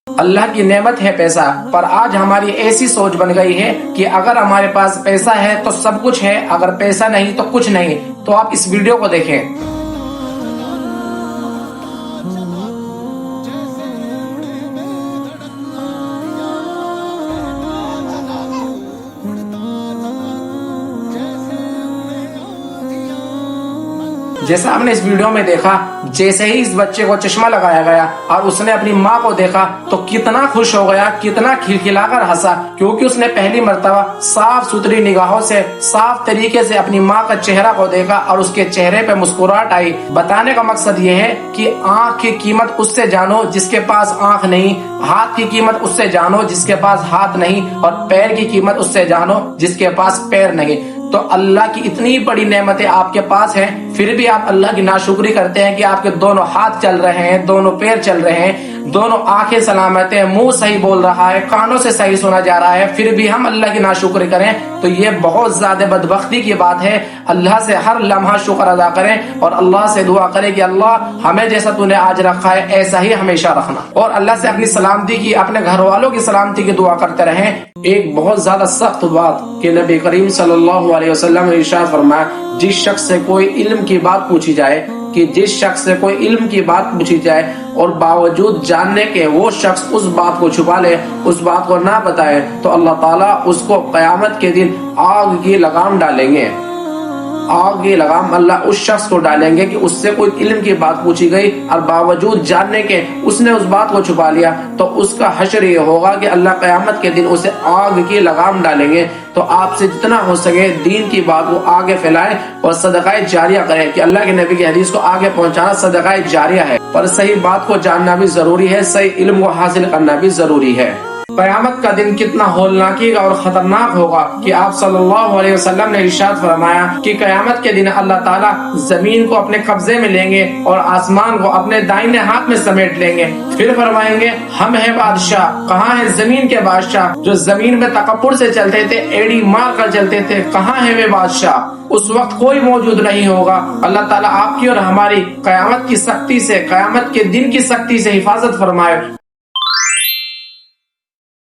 اللہ کی نعمت ہے پیسہ، پر آج ہماری ایسی سوچ بن گئی ہے کہ اگر ہمارے پاس پیسہ ہے تو سب کچھ ہے، اگر پیسہ نہیں تو کچھ نہیں۔ تو آپ اس ویڈیو کو دیکھیں۔ جیسا آپ نے اس ویڈیو میں دیکھا، جیسے ہی اس بچے کو چشمہ لگایا گیا اور اس نے اپنی ماں کو دیکھا تو کتنا خوش ہو گیا، کتنا کھلکھلا کر ہنسا، کیونکہ اس نے پہلی مرتبہ صاف ستھری نگاہوں سے صاف طریقے سے اپنی ماں کا چہرہ کو دیکھا اور اس کے چہرے پہ مسکراہٹ آئی۔ بتانے کا مقصد یہ ہے کہ آنکھ کی قیمت اس سے جانو جس کے پاس آنکھ نہیں، ہاتھ کی قیمت اس سے جانو جس کے پاس ہاتھ نہیں، اور پیر کی قیمت اس سے جانو جس کے پاس پیر نہیں۔ تو اللہ کی اتنی بڑی نعمتیں آپ کے پاس ہیں، پھر بھی آپ اللہ کی ناشکری کرتے ہیں کہ آپ کے دونوں ہاتھ چل رہے ہیں، دونوں پیر چل رہے ہیں، دونوں آنکھیں سلامت ہیں، منہ صحیح بول رہا ہے، کانوں سے صحیح سنا جا رہا ہے، پھر بھی ہم اللہ کی ناشکری کریں تو یہ بہت زیادہ بدبختی کی بات ہے۔ اللہ سے ہر لمحہ شکر ادا کریں اور اللہ سے دعا کریں کہ اللہ ہمیں جیسا تو نے آج رکھا ہے ایسا ہی ہمیشہ رکھنا، اور اللہ سے اپنی سلامتی کی، اپنے گھر والوں کی سلامتی کی دعا کرتے رہیں۔ ایک بہت زیادہ سخت بات کہ نبی کریم صلی اللہ علیہ وسلم نے ارشاد فرمایا، جس شخص سے کوئی علم کی بات پوچھی جائے، کہ جس شخص سے کوئی علم کی بات پوچھی جائے اور باوجود جاننے کے وہ شخص اس بات کو چھپا لے، اس بات کو نہ بتائے، تو اللہ تعالیٰ اس کو قیامت کے دن آگ کی لگام ڈالیں گے۔ آگ کی لگام اللہ اس شخص کو ڈالیں گے کہ اس سے کوئی علم کی بات پوچھی گئی اور باوجود جاننے کے اس نے اس بات کو چھپا لیا، تو اس کا حشر یہ ہوگا کہ اللہ قیامت کے دن اسے آگ کی لگام ڈالیں گے۔ تو آپ سے جتنا ہو سکے دین کی بات کو آگے پھیلائیں اور صدقہ جاریہ کریں، کہ اللہ کے نبی کی حدیث کو آگے پہنچانا صدقہ جاریہ ہے۔ پر صحیح بات کو جاننا بھی ضروری ہے، صحیح علم کو حاصل کرنا بھی ضروری ہے۔ قیامت کا دن کتنا ہولناکی اور خطرناک ہوگا کہ آپ صلی اللہ علیہ وسلم نے ارشاد فرمایا کہ قیامت کے دن اللہ تعالیٰ زمین کو اپنے قبضے میں لیں گے اور آسمان کو اپنے دائیں ہاتھ میں سمیٹ لیں گے، پھر فرمائیں گے ہم ہیں بادشاہ، کہاں ہیں زمین کے بادشاہ جو زمین میں تکبر سے چلتے تھے، ایڑی مار کر چلتے تھے، کہاں ہیں وہ بادشاہ؟ اس وقت کوئی موجود نہیں ہوگا۔ اللہ تعالیٰ آپ کی اور ہماری قیامت کی سختی سے، قیامت کے دن کی سختی سے حفاظت فرمائے۔